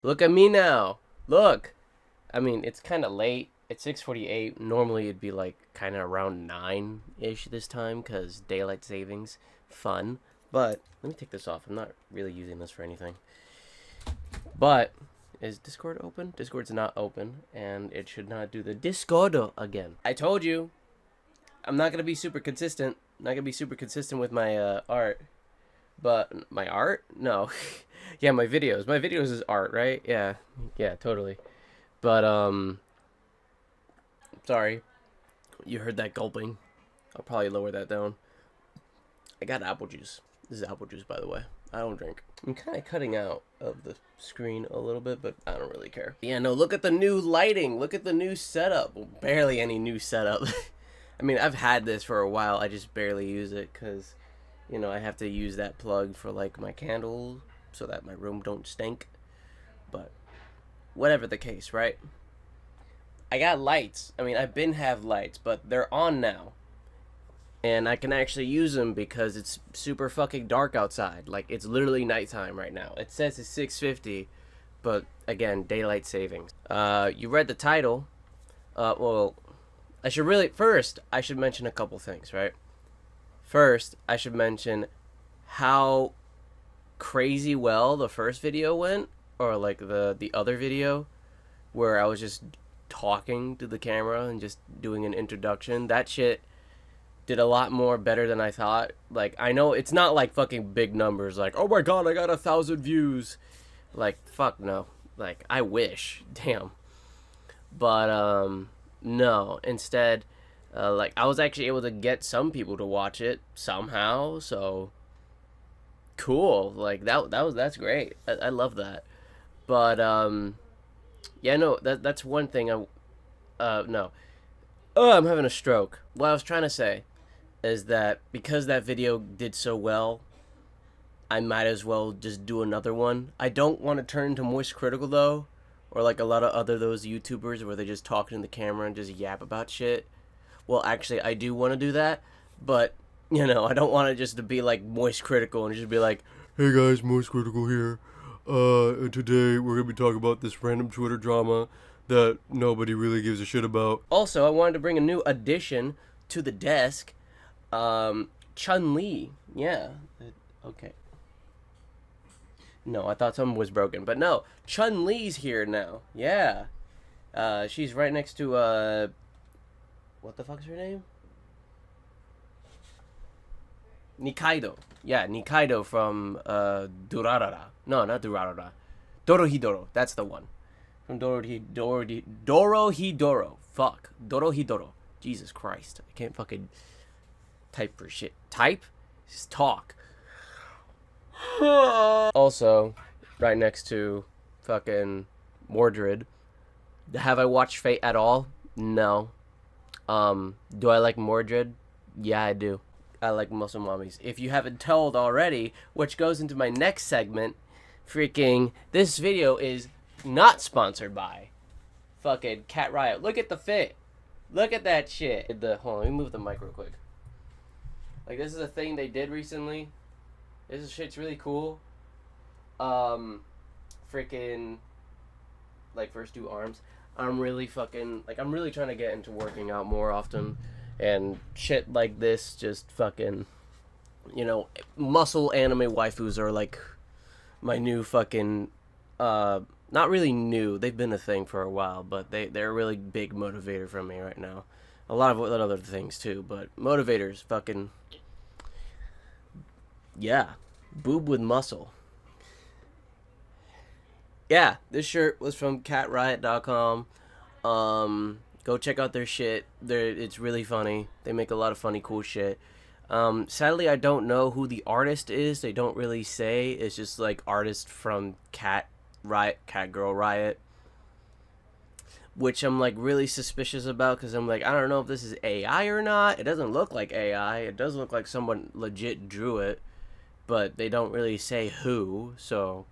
Look at me now. Look. I mean, it's kind of late. It's 6:48. Normally it'd be like kind of around 9-ish this time cuz daylight savings. Fun. But let me take this off. I'm not really using this for anything. But is Discord open? Discord's not open and it should not do the Discord again. I told you. I'm not going to be super consistent. I'm not going to be super consistent with my art. But my art? No. Yeah, my videos. My videos is art, right? Yeah. Yeah, totally. But sorry. You heard that gulping. I'll probably lower that down. I got apple juice. This is apple juice, by the way. I don't drink. I'm kind of cutting out of the screen a little bit, but I don't really care. Yeah, no, look at the new lighting. Look at the new setup. Well, barely any new setup. I mean, I've had this for a while. I just barely use it because, you know, I have to use that plug for, like, my candle so that my room don't stink. But whatever the case, right? I got lights. I mean, I've been have lights, but they're on now. And I can actually use them because it's super fucking dark outside. Like, it's literally nighttime right now. It says it's 6:50, but again, daylight savings. You read the title. Well, I should mention a couple things, right? First, I should mention how crazy well the first video went, or like the other video where I was just talking to the camera and just doing an introduction. That shit did a lot more better than I thought. Like, I know it's not like fucking big numbers, like, oh my god, I got 1,000 views. Like, fuck no. Like, I wish. Damn. But no. Instead, like, I was actually able to get some people to watch it somehow. So cool. Like, that's great. I love that. But yeah, no, that's one thing. No. Oh, I'm having a stroke. What I was trying to say is that because that video did so well, I might as well just do another one. I don't want to turn into Moist Critical though, or like a lot of other those YouTubers where they just talk in the camera and just yap about shit. Well, actually, I do want to do that, but you know, I don't want it just to be like Moist Critical and just be like, "Hey guys, Moist Critical here. And today we're gonna be talking about this random Twitter drama that nobody really gives a shit about." Also, I wanted to bring a new addition to the desk. Chun-Li. Yeah. Okay. No, I thought something was broken, but no. Chun-Li's here now. Yeah. She's right next to what the fuck's her name? Nikaido. Yeah, Nikaido from Durarara. No, not Durarara. Dorohedoro. That's the one. From Dorohedoro. Fuck. Dorohedoro. Jesus Christ. I can't fucking type for shit. Type? Just talk. Also, right next to fucking Mordred. Have I watched Fate at all? No. Do I like Mordred? Yeah, I do. I like muscle mommies. If you haven't told already, which goes into my next segment, freaking this video is not sponsored by fucking Cat Riot. Look at the fit. Look at that shit. Hold on, let me move the mic real quick. Like, this is a thing they did recently. This shit's really cool. Freaking, like, first do arms. I'm really trying to get into working out more often. And shit like this just fucking, you know, muscle anime waifus are like my new fucking, not really new. They've been a thing for a while, but they're a really big motivator for me right now. A lot of other things too, but motivators, fucking, yeah, boob with muscle. Yeah, this shirt was from catriot.com. Go check out their shit. It's really funny. They make a lot of funny, cool shit. Sadly, I don't know who the artist is. They don't really say. It's just like artist from Cat Girl Riot, which I'm like really suspicious about because I'm like, I don't know if this is AI or not. It doesn't look like AI. It does look like someone legit drew it, but they don't really say who. So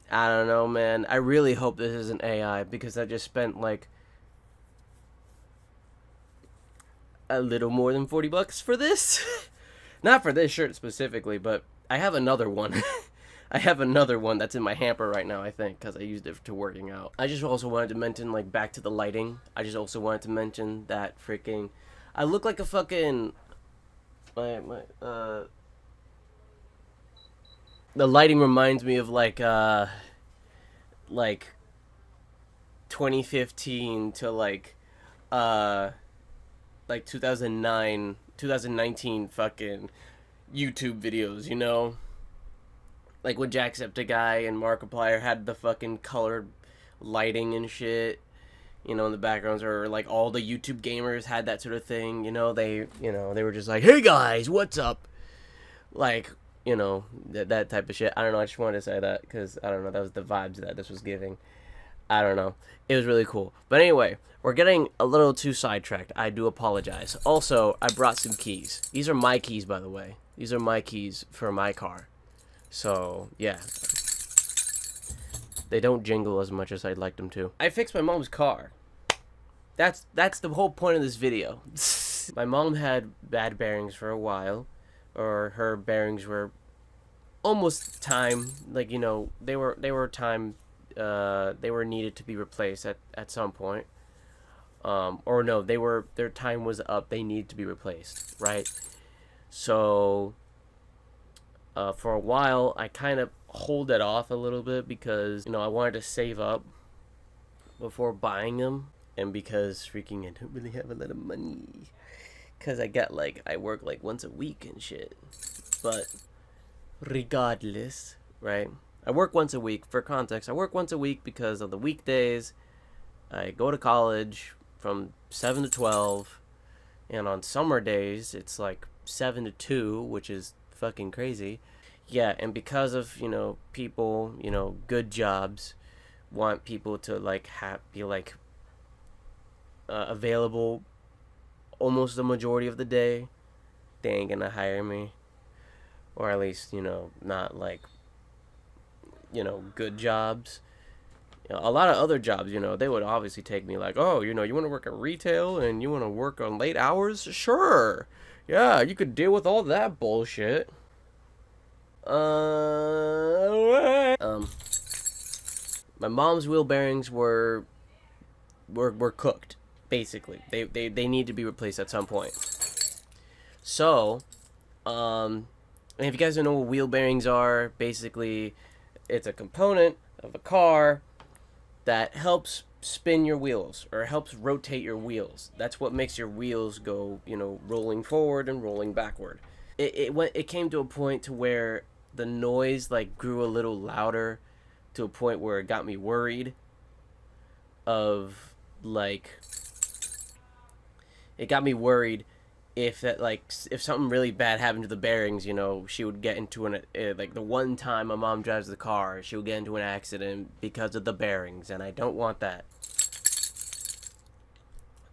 I don't know, man. I really hope this isn't AI because I just spent like a little more than $40 for this. Not for this shirt specifically, but I have another one. I have another one that's in my hamper right now, I think, because I used it to working out. I just also wanted to mention, like, back to the lighting. I just also wanted to mention that freaking... I look like a fucking... The lighting reminds me of, like 2015 to, like 2019 fucking YouTube videos, you know? Like when Jacksepticeye and Markiplier had the fucking colored lighting and shit, you know, in the backgrounds, or like all the YouTube gamers had that sort of thing, you know, they were just like, hey guys, what's up? Like, you know, that type of shit. I don't know, I just wanted to say that because, I don't know, that was the vibes that this was giving. I don't know. It was really cool. But anyway, we're getting a little too sidetracked. I do apologize. Also, I brought some keys. These are my keys, by the way. These are my keys for my car. So, yeah. They don't jingle as much as I'd like them to. I fixed my mom's car. That's the whole point of this video. My mom had bad bearings for a while. Or her bearings were almost time. Like, you know, they were time... they were needed to be replaced at some point. Or no, their time was up. They needed to be replaced, right? So, for a while, I kind of hold it off a little bit because, you know, I wanted to save up before buying them. And because freaking I don't really have a lot of money. Because I work like once a week and shit. But regardless, right? I work once a week. For context, I work once a week because of the weekdays. I go to college from 7 to 12. And on summer days, it's like 7 to 2, which is fucking crazy. Yeah, and because of, you know, people, you know, good jobs want people to, like, be, like, available almost the majority of the day, they ain't gonna hire me. Or at least, you know, not, like, you know, good jobs. You know, a lot of other jobs, you know, they would obviously take me like, oh, you know, you want to work at retail and you want to work on late hours? Sure. Yeah, you could deal with all that bullshit. My mom's wheel bearings were cooked, basically. They need to be replaced at some point. So, and if you guys don't know what wheel bearings are, basically, it's a component of a car that helps spin your wheels, or helps rotate your wheels. That's what makes your wheels go, you know, rolling forward and rolling backward. It came to a point to where the noise, like, grew a little louder, to a point where it got me worried of, like, it got me worried if that, like, if something really bad happened to the bearings, you know, she would get into like, the one time my mom drives the car, she would get into an accident because of the bearings, and I don't want that.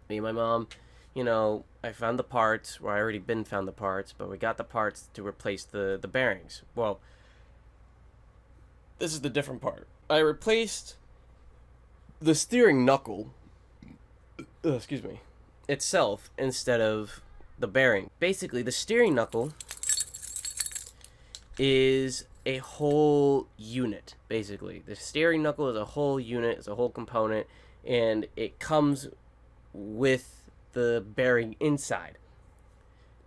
Me and my mom, you know, I found the parts, well, I already found the parts, but we got the parts to replace the bearings. Well, this is the different part. I replaced the steering knuckle, excuse me, itself, instead of the bearing. Basically, the steering knuckle is a whole unit, basically. The steering knuckle is a whole unit, it's a whole component, and it comes with the bearing inside.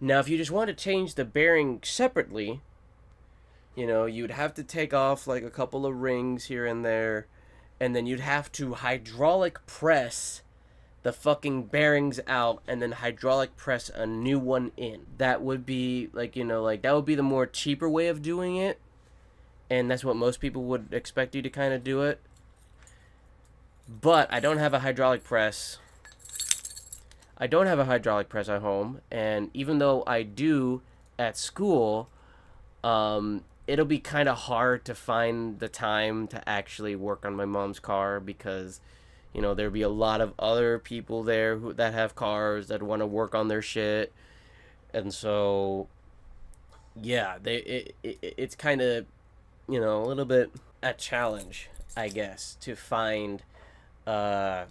Now, if you just want to change the bearing separately, you know, you'd have to take off, like, a couple of rings here and there, and then you'd have to hydraulic press the fucking bearings out, and then hydraulic press a new one in. That would be, like, you know, like, that would be the more cheaper way of doing it, and that's what most people would expect you to kind of do it. But I don't have a hydraulic press. I don't have a hydraulic press at home, and even though I do at school, it'll be kind of hard to find the time to actually work on my mom's car, because, you know, there'll be a lot of other people there that have cars that want to work on their shit. And so, yeah, it's kind of, you know, a little bit a challenge, I guess, to find, you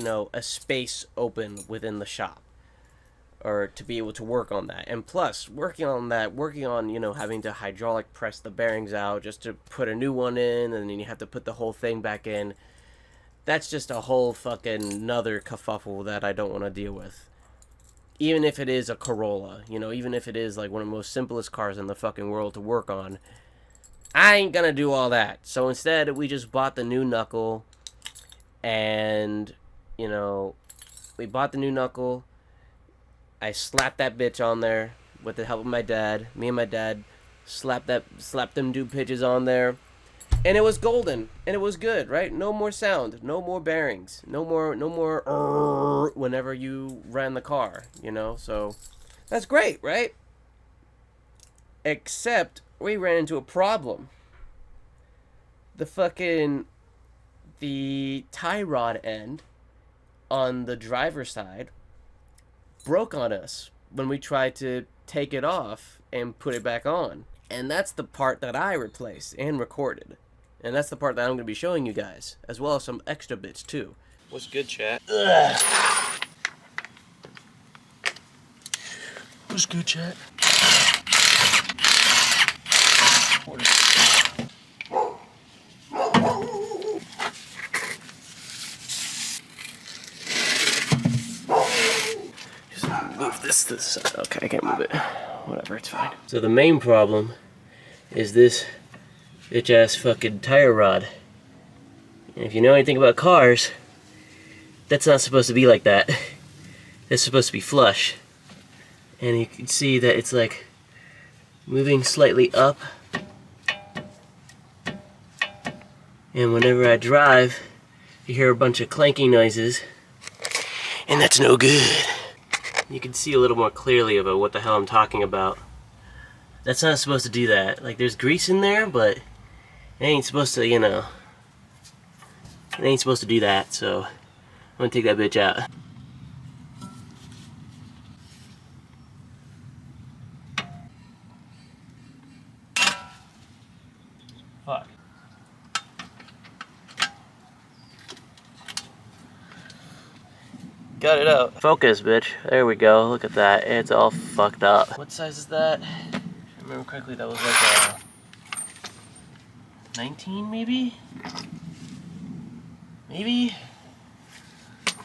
know, a space open within the shop. or to be able to work on that. And plus, working on, you know, having to hydraulic press the bearings out just to put a new one in, and then you have to put the whole thing back in. That's just a whole fucking another kerfuffle that I don't want to deal with. Even if it is a Corolla, you know, even if it is like one of the most simplest cars in the fucking world to work on, I ain't gonna do all that. So instead, we just bought the new knuckle, and, you know, we bought the new knuckle. I slapped that bitch on there with the help of my dad. Me and my dad slapped them dude pitches on there, and it was golden, and it was good, right? No more sound, no more bearings, no more whenever you ran the car, you know. So that's great, right? Except we ran into a problem. The tie rod end on the driver's side broke on us when we tried to take it off and put it back on. And that's the part that I replaced and recorded. And that's the part that I'm going to be showing you guys, as well as some extra bits too. What's good, chat? Ugh. What's good, chat? Move this side. Okay, I can't move it. Whatever, it's fine. So the main problem is this bitch ass fucking tire rod. And if you know anything about cars, that's not supposed to be like that. It's supposed to be flush. And you can see that it's like moving slightly up. And whenever I drive, you hear a bunch of clanking noises. And that's no good. You can see a little more clearly about what the hell I'm talking about. That's not supposed to do that. Like, there's grease in there, but it ain't supposed to, you know, it ain't supposed to do that, so I'm gonna take that bitch out. Fuck. Got it out. Focus, bitch. There we go. Look at that. It's all fucked up. What size is that? If I remember correctly, that was like a 19, maybe? Maybe?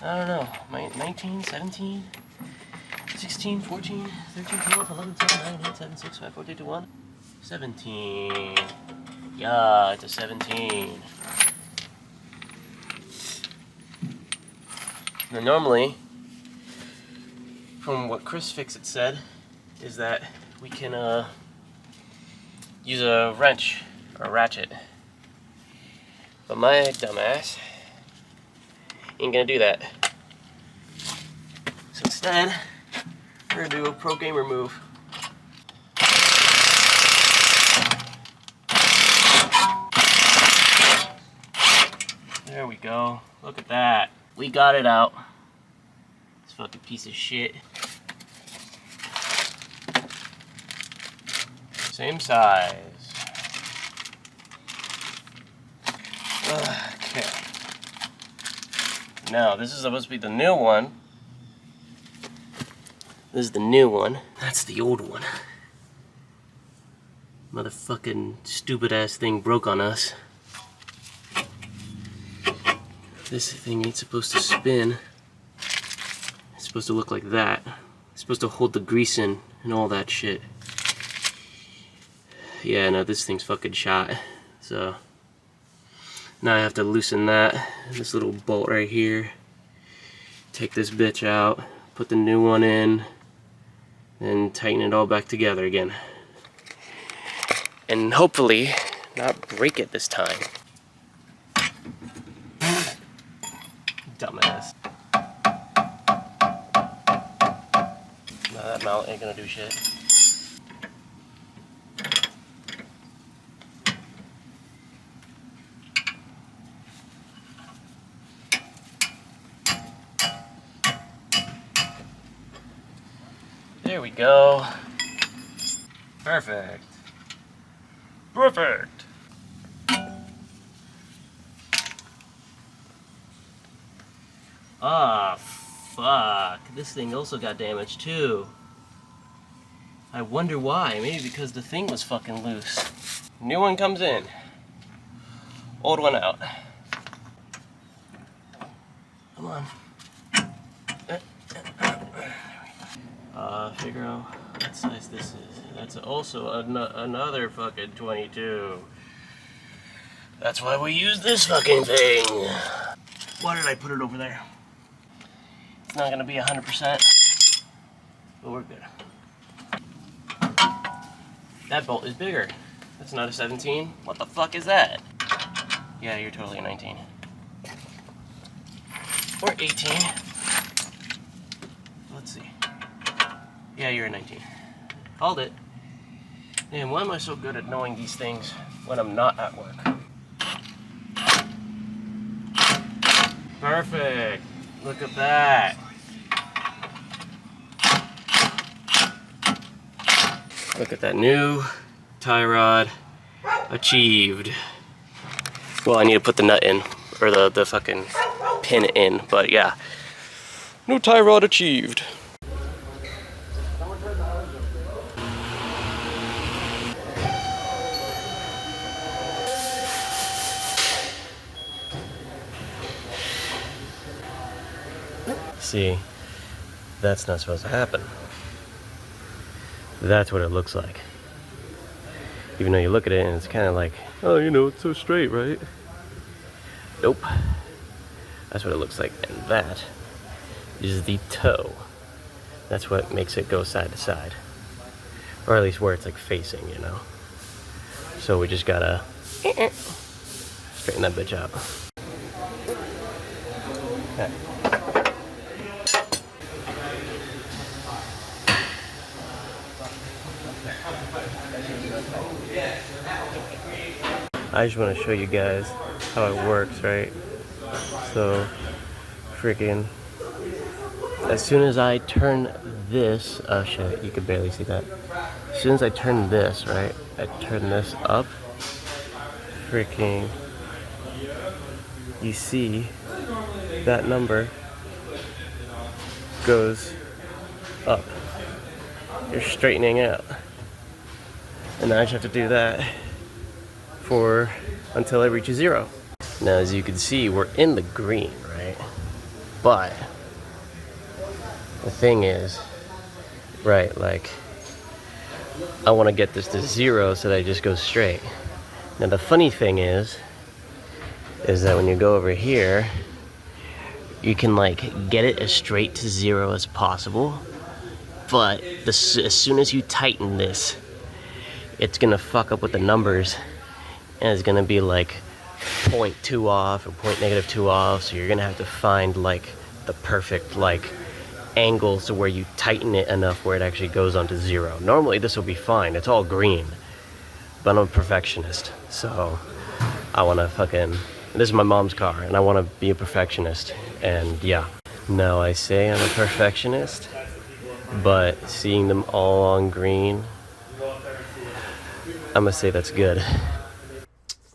I don't know. 19, 17, 16, 14, 13, 12, 11, 12, 9, 8, 7, 6, 5, 4, 3, 2, 1. 17. Yeah, it's a 17. Now normally, from what Chris Fixit said, is that we can use a wrench or a ratchet. But my dumbass ain't gonna do that. So instead, we're gonna do a pro gamer move. There we go. Look at that. We got it out. This fucking piece of shit. Same size. Okay. Now, this is supposed to be the new one. This is the new one. That's the old one. Motherfucking stupid ass thing broke on us. This thing ain't supposed to spin. It's supposed to look like that. It's supposed to hold the grease in and all that shit. Yeah, no, this thing's fucking shot. So now I have to loosen that. This little bolt right here. Take this bitch out. Put the new one in. Then tighten it all back together again. And hopefully not break it this time. Dumbass. No, that mallet ain't gonna do shit. There we go. Perfect. Perfect. Ah, fuck. This thing also got damaged too. I wonder why. Maybe because the thing was fucking loose. New one comes in. Old one out. Come on. Figure out what size this is. That's also another fucking 22. That's why we use this fucking thing. Why did I put it over there? It's not gonna be 100%, but we're good. That bolt is bigger. That's not a 17. What the fuck is that? Yeah, you're totally a 19. Or 18. Let's see. Yeah, you're a 19. Called it. Man, why am I so good at knowing these things when I'm not at work? Perfect. Look at that. Look at that new tie rod achieved. Well, I need to put the nut in, or the fucking pin in, but yeah. New tie rod achieved. See, that's not supposed to happen. That's what it looks like. Even though you look at it and it's kind of like, oh, you know, it's so straight, right? Nope. That's what it looks like. And that is the toe. That's what makes it go side to side. Or at least where it's like facing, you know. So we just gotta straighten that bitch out. Okay. I just want to show you guys how it works, right? So, freaking, as soon as I turn this, oh shit, you can barely see that. As soon as I turn this, right, I turn this up, freaking, you see that number goes up. You're straightening out. And now I just have to do that for until it reaches 0. Now, as you can see, we're in the green, right? But the thing is, right, like, I want to get this to 0 so that it just goes straight. Now, the funny thing is that when you go over here, you can like get it as straight to 0 as possible. But as soon as you tighten this, it's gonna fuck up with the numbers, and it's gonna be like 0.2 off or -2 off. So you're gonna have to find like the perfect like angles to where you tighten it enough where it actually goes onto 0. Normally this will be fine. It's all green, but I'm a perfectionist, so I wanna fucking. This is my mom's car, and I wanna be a perfectionist, and yeah. Now I say I'm a perfectionist, but seeing them all on green, I'm gonna say that's good.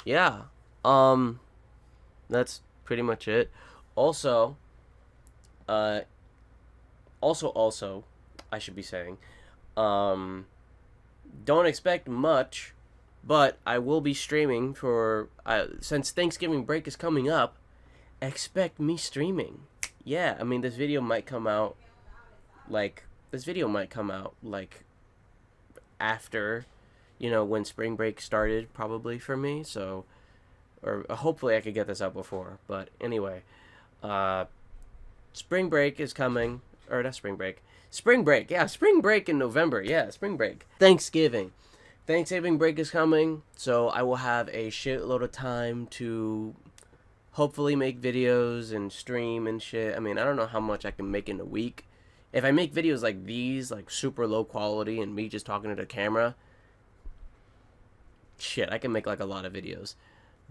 Yeah, that's pretty much it. Also, I should be saying, don't expect much, but I will be streaming for, since Thanksgiving break is coming up, expect me streaming. Yeah, I mean, this video might come out, like, after, you know, when spring break started, probably for me, so, or hopefully I could get this out before, but anyway, spring break is coming, or not spring break, yeah, spring break in November, yeah, spring break, Thanksgiving break is coming, so I will have a shitload of time to hopefully make videos and stream and shit. I mean, I don't know how much I can make in a week. If I make videos like these, like super low quality and me just talking to the camera, shit, I can make like a lot of videos.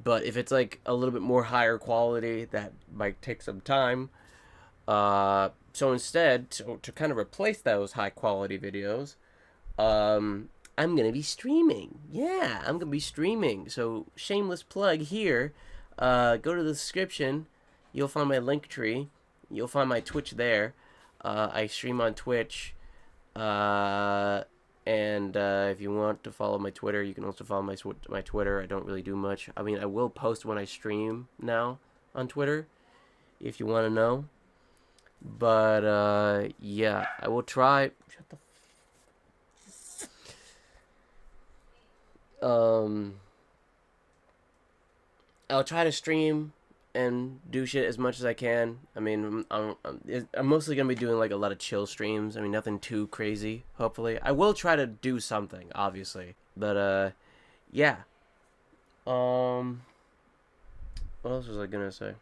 But if it's like a little bit more higher quality, that might take some time. So instead, to kind of replace those high quality videos, I'm gonna be streaming. Yeah, I'm gonna be streaming. So shameless plug here. Go to the description. You'll find my link tree. You'll find my Twitch there. I stream on Twitch. And if you want to follow my Twitter, you can also follow my Twitter. I don't really do much. I mean, I will post when I stream now on Twitter, if you want to know. But yeah, I will try. Shut the. I'll try to stream and do shit as much as I can. I mean, I'm mostly gonna be doing like a lot of chill streams. I mean, nothing too crazy. Hopefully, I will try to do something, obviously. But yeah. What else was I gonna say?